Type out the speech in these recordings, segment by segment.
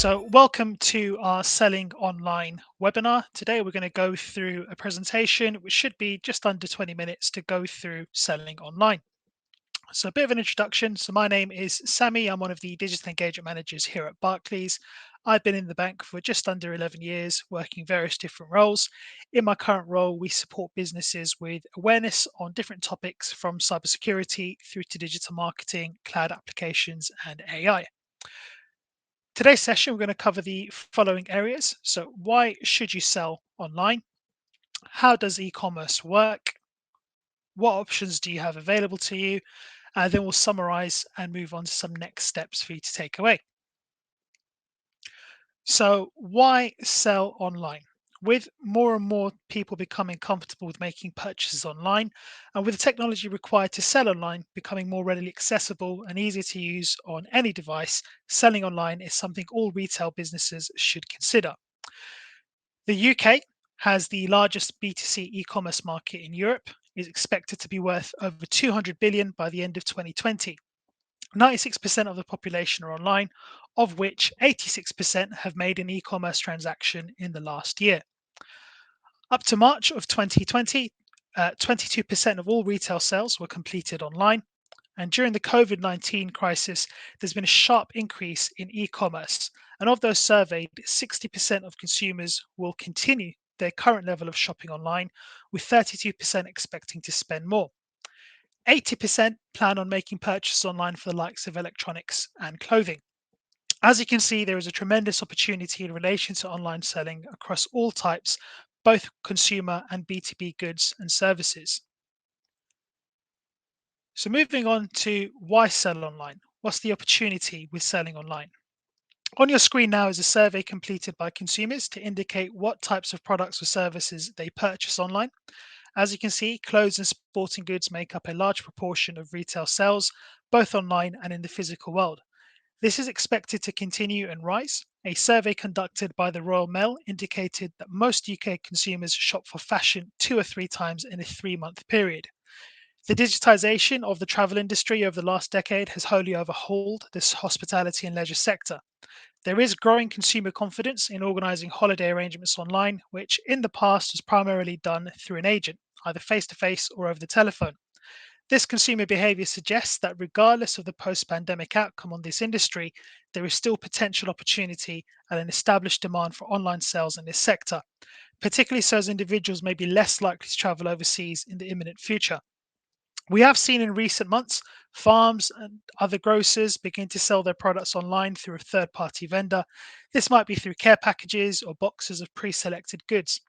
So, welcome to our Selling Online webinar. Today, we're going to go through a presentation which should be just under 20 minutes to go through selling online. So, a bit of an introduction. So, my name is Sammy. I'm one of the digital engagement managers here at Barclays. I've been in the bank for just under 11 years, working various different roles. In my current role, we support businesses with awareness on different topics from cybersecurity through to digital marketing, cloud applications, and AI. Today's session, we're going to cover the following areas. So, why should you sell online? How does e-commerce work? What options do you have available to you? Then we'll summarize and move on to some next steps for you to take away. So, why sell online? With more and more people becoming comfortable with making purchases online, and with the technology required to sell online becoming more readily accessible and easier to use on any device, selling online is something all retail businesses should consider. The UK has the largest B2C e-commerce market in Europe, is expected to be worth over 200 billion by the end of 2020. 96% of the population are online, of which 86% have made an e-commerce transaction in the last year. Up to March of 2020, 22% of all retail sales were completed online. And during the COVID-19 crisis, there's been a sharp increase in e-commerce. And of those surveyed, 60% of consumers will continue their current level of shopping online, with 32% expecting to spend more. 80% plan on making purchases online for the likes of electronics and clothing. As you can see, there is a tremendous opportunity in relation to online selling across all types, both consumer and B2B goods and services. So moving on to why sell online? What's the opportunity with selling online? On your screen now is a survey completed by consumers to indicate what types of products or services they purchase online. As you can see, clothes and sporting goods make up a large proportion of retail sales, both online and in the physical world. This is expected to continue and rise. A survey conducted by the Royal Mail indicated that most UK consumers shop for fashion 2 or 3 times in a 3-month period. The digitization of the travel industry over the last decade has wholly overhauled this hospitality and leisure sector. There is growing consumer confidence in organizing holiday arrangements online, which in the past was primarily done through an agent, either face to face or over the telephone. This consumer behavior suggests that regardless of the post pandemic outcome on this industry, there is still potential opportunity and an established demand for online sales in this sector, particularly so as individuals may be less likely to travel overseas in the imminent future. We have seen in recent months farms and other grocers begin to sell their products online through a third party vendor. This might be through care packages or boxes of pre selected goods.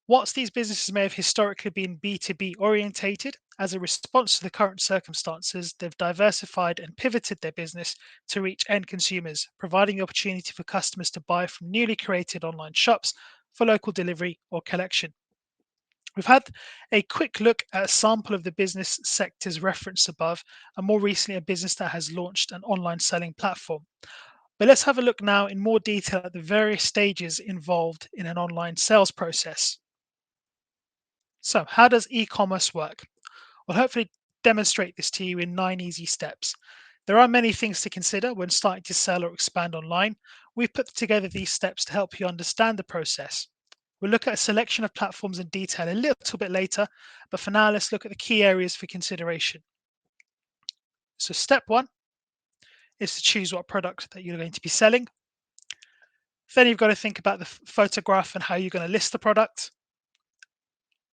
Whilst these businesses may have historically been B2B orientated, as a response to the current circumstances, they've diversified and pivoted their business to reach end consumers, providing the opportunity for customers to buy from newly created online shops for local delivery or collection. We've had a quick look at a sample of the business sectors referenced above, and more recently, a business that has launched an online selling platform. But let's have a look now in more detail at the various stages involved in an online sales process. So, how does e commerce work? We'll hopefully demonstrate this to you in 9 easy steps. There are many things to consider when starting to sell or expand online. We've put together these steps to help you understand the process. We'll look at a selection of platforms in detail a little bit later, but for now, let's look at the key areas for consideration. So, step one is to choose what product that you're going to be selling. Then you've got to think about the photograph and how you're going to list the product.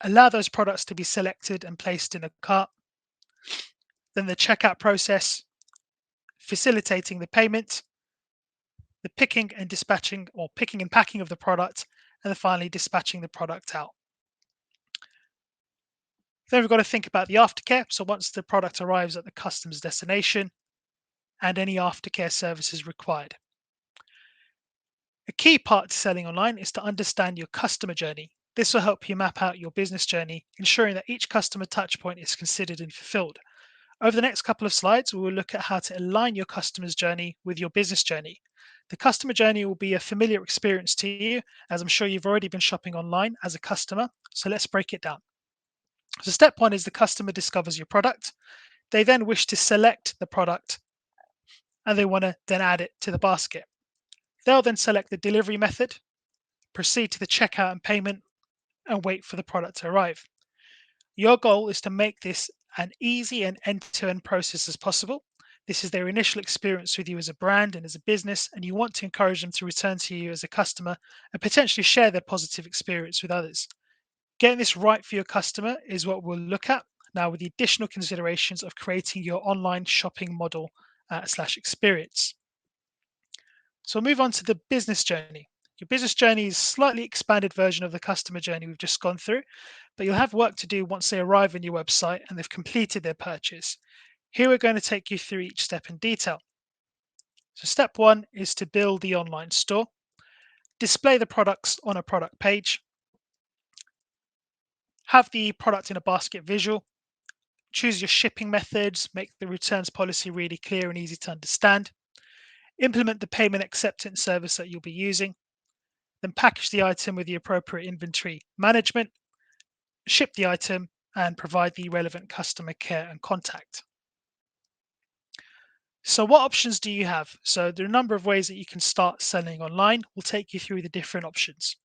Allow those products to be selected and placed in a cart. Then the checkout process, facilitating the payment, the picking and dispatching or picking and packing of the product, and then finally dispatching the product out. Then we've got to think about the aftercare. So once the product arrives at the customer's destination and any aftercare services required. A key part to selling online is to understand your customer journey. This will help you map out your business journey, ensuring that each customer touchpoint is considered and fulfilled. Over the next couple of slides, we will look at how to align your customer's journey with your business journey. The customer journey will be a familiar experience to you, as I'm sure you've already been shopping online as a customer. So let's break it down. So step one is the customer discovers your product. They then wish to select the product and they want to then add it to the basket. They'll then select the delivery method, proceed to the checkout and payment, and wait for the product to arrive. Your goal is to make this an easy and end-to-end process as possible. This is their initial experience with you as a brand and as a business, and you want to encourage them to return to you as a customer and potentially share their positive experience with others. Getting this right for your customer is what we'll look at now with the additional considerations of creating your online shopping model slash experience. So we'll move on to the business journey. Your business journey is a slightly expanded version of the customer journey we've just gone through, but you'll have work to do once they arrive on your website and they've completed their purchase. Here we're going to take you through each step in detail. So step one is to build the online store, display the products on a product page, have the product in a basket visual, choose your shipping methods, make the returns policy really clear and easy to understand, implement the payment acceptance service that you'll be using, then package the item with the appropriate inventory management, ship the item, and provide the relevant customer care and contact. So what options do you have? So there are a number of ways that you can start selling online. We'll take you through the different options.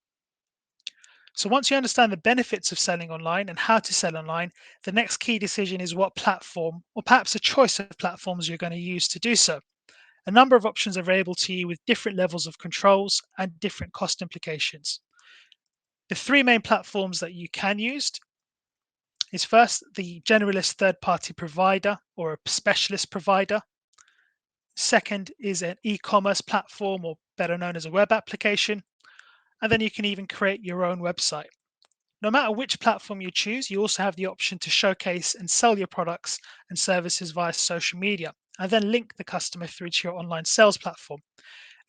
So once you understand the benefits of selling online and how to sell online, the next key decision is what platform, or perhaps a choice of platforms you're going to use to do so. A number of options are available to you with different levels of controls and different cost implications. The three main platforms that you can use is first the generalist third-party provider or a specialist provider. Second is an e-commerce platform, or better known as a web application. And then you can even create your own website. No matter which platform you choose, you also have the option to showcase and sell your products and services via social media, and then link the customer through to your online sales platform.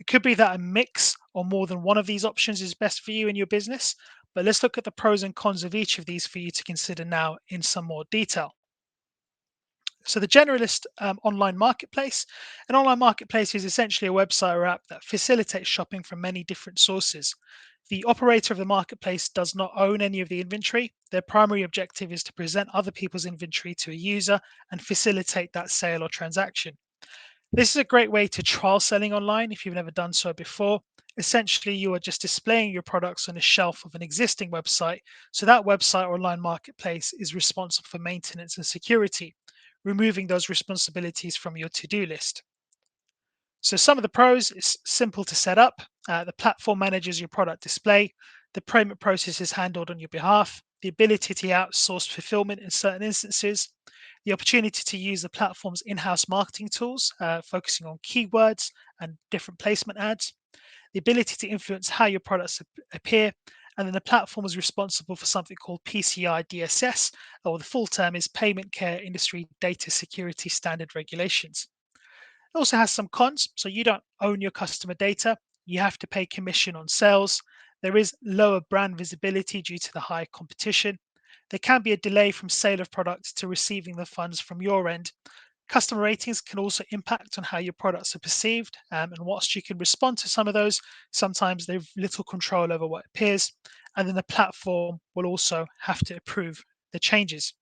It could be that a mix or more than one of these options is best for you and your business, but let's look at the pros and cons of each of these for you to consider now in some more detail. So the generalist online marketplace, an online marketplace is essentially a website or app that facilitates shopping from many different sources. The operator of the marketplace does not own any of the inventory. Their primary objective is to present other people's inventory to a user and facilitate that sale or transaction. This is a great way to trial selling online if you've never done so before. Essentially, you are just displaying your products on a shelf of an existing website, so that website or online marketplace is responsible for maintenance and security, removing those responsibilities from your to-do list. So some of the pros is simple to set up. The platform manages your product display. The payment process is handled on your behalf. The ability to outsource fulfillment in certain instances. The opportunity to use the platform's in-house marketing tools, focusing on keywords and different placement ads. The ability to influence how your products appear. And then the platform is responsible for something called PCI DSS, or the full term is Payment Care Industry Data Security Standard Regulations. It also has some cons. So you don't own your customer data. You have to pay commission on sales. There is lower brand visibility due to the high competition. There can be a delay from sale of products to receiving the funds from your end. Customer ratings can also impact on how your products are perceived. And whilst you can respond to some of those, sometimes they've little control over what appears. And then the platform will also have to approve the changes.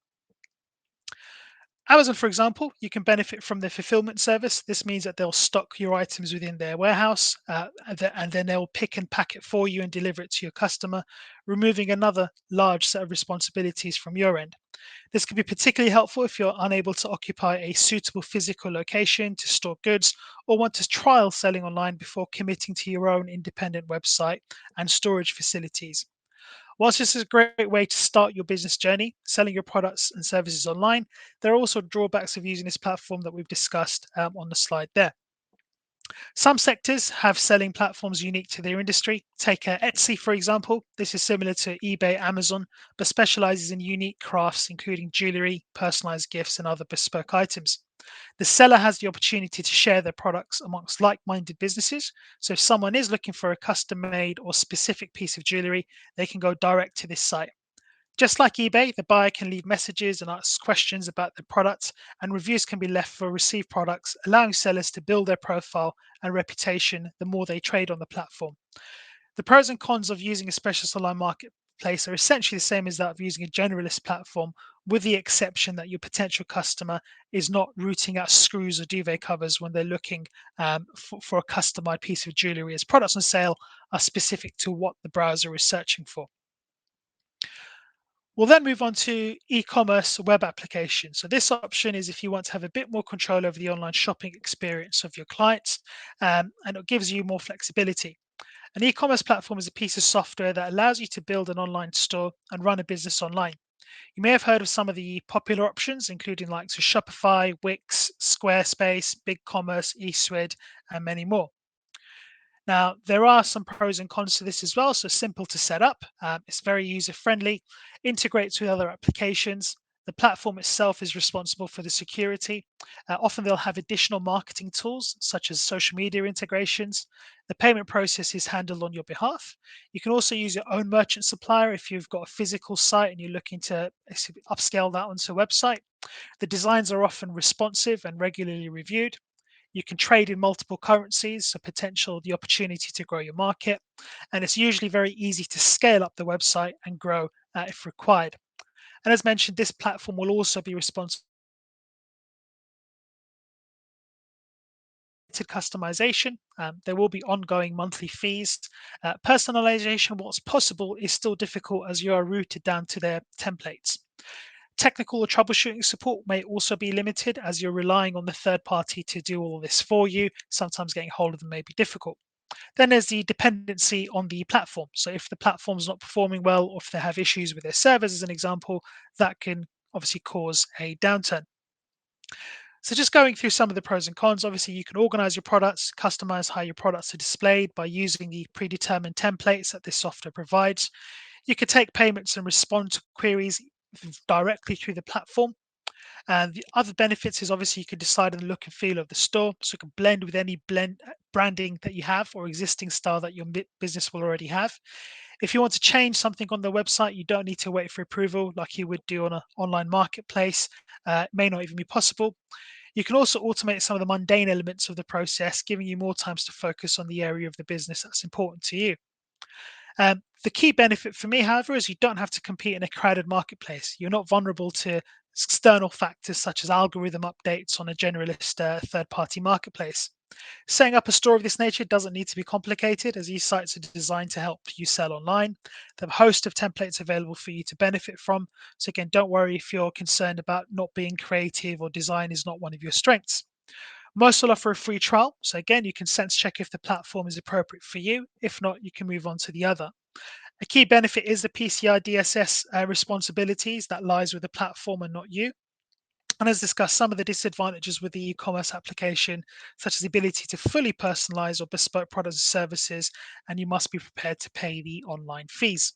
Amazon, for example, you can benefit from their fulfillment service. This means that they'll stock your items within their warehouse and then they'll pick and pack it for you and deliver it to your customer, removing another large set of responsibilities from your end. This can be particularly helpful if you're unable to occupy a suitable physical location to store goods or want to trial selling online before committing to your own independent website and storage facilities. Whilst this is a great way to start your business journey, selling your products and services online, there are also drawbacks of using this platform that we've discussed on the slide there. Some sectors have selling platforms unique to their industry. Take Etsy, for example. This is similar to eBay, Amazon, but specializes in unique crafts, including jewelry, personalized gifts, and other bespoke items. The seller has the opportunity to share their products amongst like-minded businesses. So if someone is looking for a custom-made or specific piece of jewelry, they can go direct to this site. Just like eBay, the buyer can leave messages and ask questions about the products, and reviews can be left for received products, allowing sellers to build their profile and reputation the more they trade on the platform. The pros and cons of using a specialist online marketplace are essentially the same as that of using a generalist platform, with the exception that your potential customer is not rooting out screws or duvet covers when they're looking for a customized piece of jewelry, as products on sale are specific to what the browser is searching for. We'll then move on to e-commerce web applications. So this option is if you want to have a bit more control over the online shopping experience of your clients, and it gives you more flexibility. An e-commerce platform is a piece of software that allows you to build an online store and run a business online. You may have heard of some of the popular options, including likes of Shopify, Wix, Squarespace, BigCommerce, eSwid, and many more. Now, there are some pros and cons to this as well. So simple to set up, it's very user friendly, integrates with other applications. The platform itself is responsible for the security. Often they'll have additional marketing tools such as social media integrations. The payment process is handled on your behalf. You can also use your own merchant supplier if you've got a physical site and you're looking to upscale that onto a website. The designs are often responsive and regularly reviewed. You can trade in multiple currencies, so the opportunity to grow your market. And it's usually very easy to scale up the website and grow if required. And as mentioned, this platform will also be responsible to customization. There will be ongoing monthly fees. Personalization, what's possible, is still difficult as you are routed down to their templates. Technical or troubleshooting support may also be limited as you're relying on the third party to do all this for you. Sometimes getting hold of them may be difficult. Then there's the dependency on the platform. So if the platform's not performing well, or if they have issues with their servers, as an example, that can obviously cause a downturn. So just going through some of the pros and cons, obviously you can organize your products, customize how your products are displayed by using the predetermined templates that this software provides. You can take payments and respond to queries directly through the platform. And the other benefits is obviously you can decide on the look and feel of the store, so it can blend with any branding that you have or existing style that your business will already have. If you want to change something on the website, you don't need to wait for approval like you would do on an online marketplace. It may not even be possible. You can also automate some of the mundane elements of the process, giving you more times to focus on the area of the business that's important to you. The key benefit for me, however, is you don't have to compete in a crowded marketplace. You're not vulnerable to external factors such as algorithm updates on a generalist third party marketplace. Setting up a store of this nature doesn't need to be complicated, as these sites are designed to help you sell online. They have a host of templates available for you to benefit from. So, again, don't worry if you're concerned about not being creative or design is not one of your strengths. Most will offer a free trial. So, again, you can sense check if the platform is appropriate for you. If not, you can move on to the other. A key benefit is the PCI DSS responsibilities that lies with the platform and not you. And as discussed, some of the disadvantages with the e-commerce application, such as the ability to fully personalize or bespoke products and services, and you must be prepared to pay the online fees.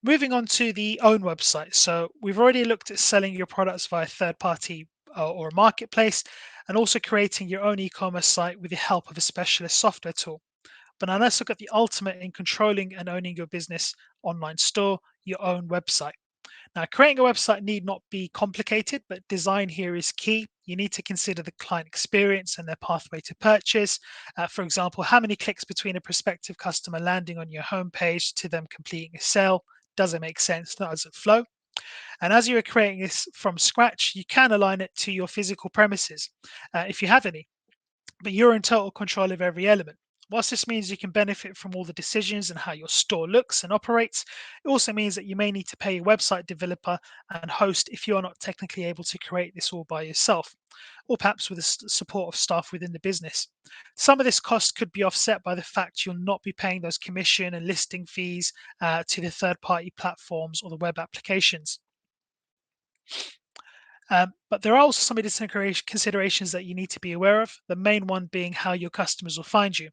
Moving on to the own website. So we've already looked at selling your products via third party or a marketplace, and also creating your own e-commerce site with the help of a specialist software tool. But now let's look at the ultimate in controlling and owning your business online store, your own website. Now, creating a website need not be complicated, but design here is key. You need to consider the client experience and their pathway to purchase. For example, how many clicks between a prospective customer landing on your homepage to them completing a sale? Does it make sense? Does it flow? And as you are creating this from scratch, you can align it to your physical premises if you have any, but you're in total control of every element. Whilst this means you can benefit from all the decisions and how your store looks and operates, it also means that you may need to pay a website developer and host if you are not technically able to create this all by yourself, or perhaps with the support of staff within the business. Some of this cost could be offset by the fact you'll not be paying those commission and listing fees to the third party platforms or the web applications. But there are also some additional considerations that you need to be aware of, the main one being how your customers will find you.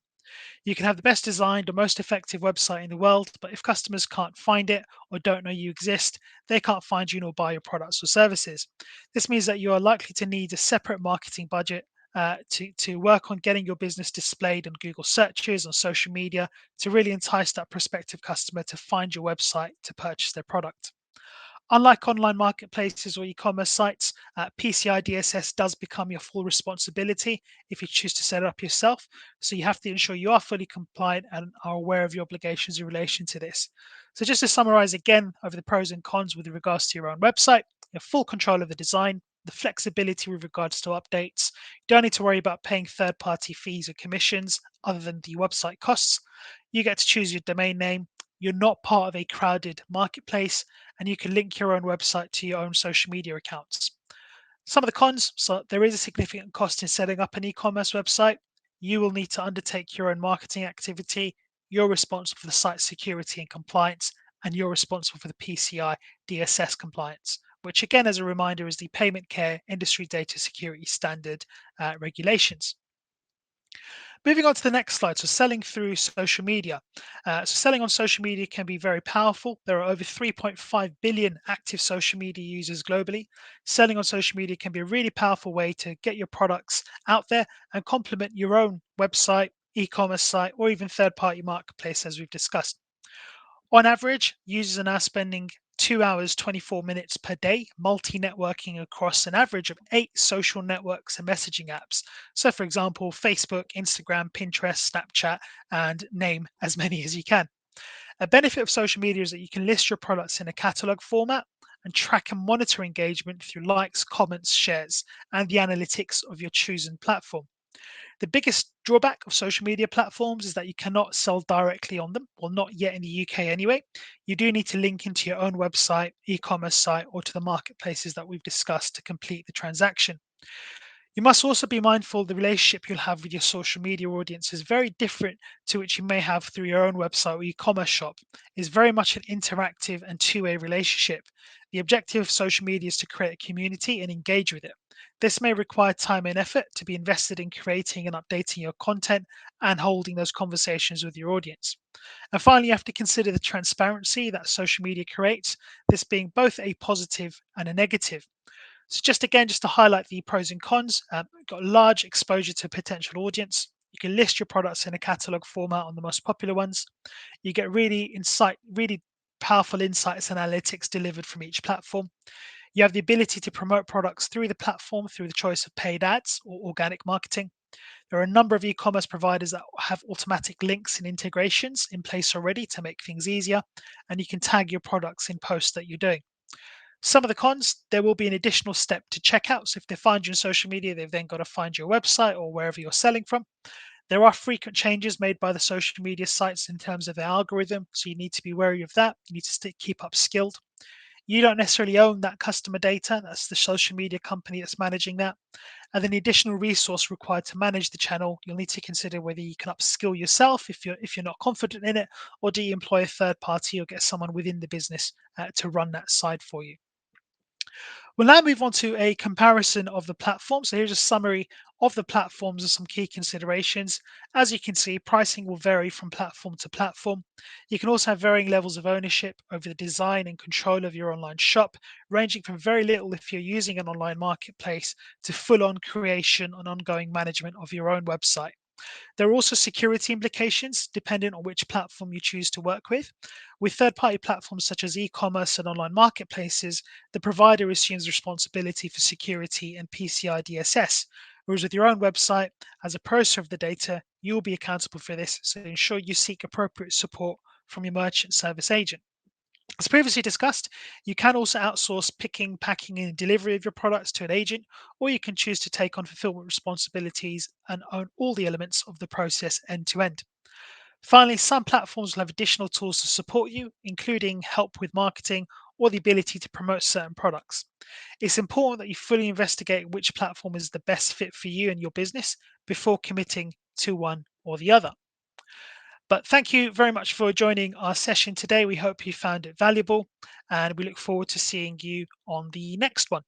You can have the best designed or most effective website in the world, but if customers can't find it or don't know you exist, they can't find you nor buy your products or services. This means that you are likely to need a separate marketing budget to work on getting your business displayed on Google searches, on social media, to really entice that prospective customer to find your website to purchase their product. Unlike online marketplaces or e-commerce sites, PCI DSS does become your full responsibility if you choose to set it up yourself. So you have to ensure you are fully compliant and are aware of your obligations in relation to this. So just to summarize again over the pros and cons with regards to your own website, you have full control of the design, the flexibility with regards to updates. You don't need to worry about paying third-party fees or commissions other than the website costs. You get to choose your domain name. You're not part of a crowded marketplace, and you can link your own website to your own social media accounts. Some of the cons, so there is a significant cost in setting up an e-commerce website. You will need to undertake your own marketing activity. You're responsible for the site security and compliance, and you're responsible for the PCI DSS compliance, which again, as a reminder, is the Payment Care Industry Data Security Standard regulations. Moving on to the next slide, so selling through social media. So selling on social media can be very powerful. There are over 3.5 billion active social media users globally. Selling on social media can be a really powerful way to get your products out there and complement your own website, e-commerce site, or even third-party marketplace, as we've discussed. On average, users are now spending 2 hours, 24 minutes per day multi-networking across an average of 8 social networks and messaging apps. So, for example, Facebook, Instagram, Pinterest, Snapchat, and name as many as you can. A benefit of social media is that you can list your products in a catalog format and track and monitor engagement through likes, comments, shares, and the analytics of your chosen platform. The biggest drawback of social media platforms is that you cannot sell directly on them, well, not yet in the UK anyway. You do need to link into your own website, e-commerce site, or to the marketplaces that we've discussed to complete the transaction. You must also be mindful the relationship you'll have with your social media audience is very different to which you may have through your own website or e-commerce shop. It's very much an interactive and two-way relationship. The objective of social media is to create a community and engage with it. This may require time and effort to be invested in creating and updating your content and holding those conversations with your audience. And finally, you have to consider the transparency that social media creates, this being both a positive and a negative. So just again, just to highlight the pros and cons, got large exposure to potential audience. You can list your products in a catalog format on the most popular ones. You get really powerful insights and analytics delivered from each platform. You have the ability to promote products through the platform through the choice of paid ads or organic marketing. There are a number of e-commerce providers that have automatic links and integrations in place already to make things easier, and you can tag your products in posts that you're doing. Some of the cons, there will be an additional step to checkout. So if they find you on social media, they've then got to find your website or wherever you're selling from. There are frequent changes made by the social media sites in terms of their algorithm. So you need to be wary of that. You need to keep upskilled. You don't necessarily own that customer data. That's the social media company that's managing that. And then the additional resource required to manage the channel, you'll need to consider whether you can upskill yourself if you're not confident in it, or do you employ a third party or get someone within the business to run that side for you. We'll now move on to a comparison of the platforms. So here's a summary of the platforms and some key considerations. As you can see, pricing will vary from platform to platform. You can also have varying levels of ownership over the design and control of your online shop, ranging from very little if you're using an online marketplace to full-on creation and ongoing management of your own website. There are also security implications depending on which platform you choose to work with. With third party platforms such as e commerce and online marketplaces, the provider assumes responsibility for security and PCI DSS. Whereas with your own website, as a processor of the data, you'll be accountable for this. So ensure you seek appropriate support from your merchant service agent. As previously discussed, you can also outsource picking, packing, and delivery of your products to an agent, or you can choose to take on fulfillment responsibilities and own all the elements of the process end to end. Finally, some platforms will have additional tools to support you, including help with marketing or the ability to promote certain products. It's important that you fully investigate which platform is the best fit for you and your business before committing to one or the other. But thank you very much for joining our session today. We hope you found it valuable, and we look forward to seeing you on the next one.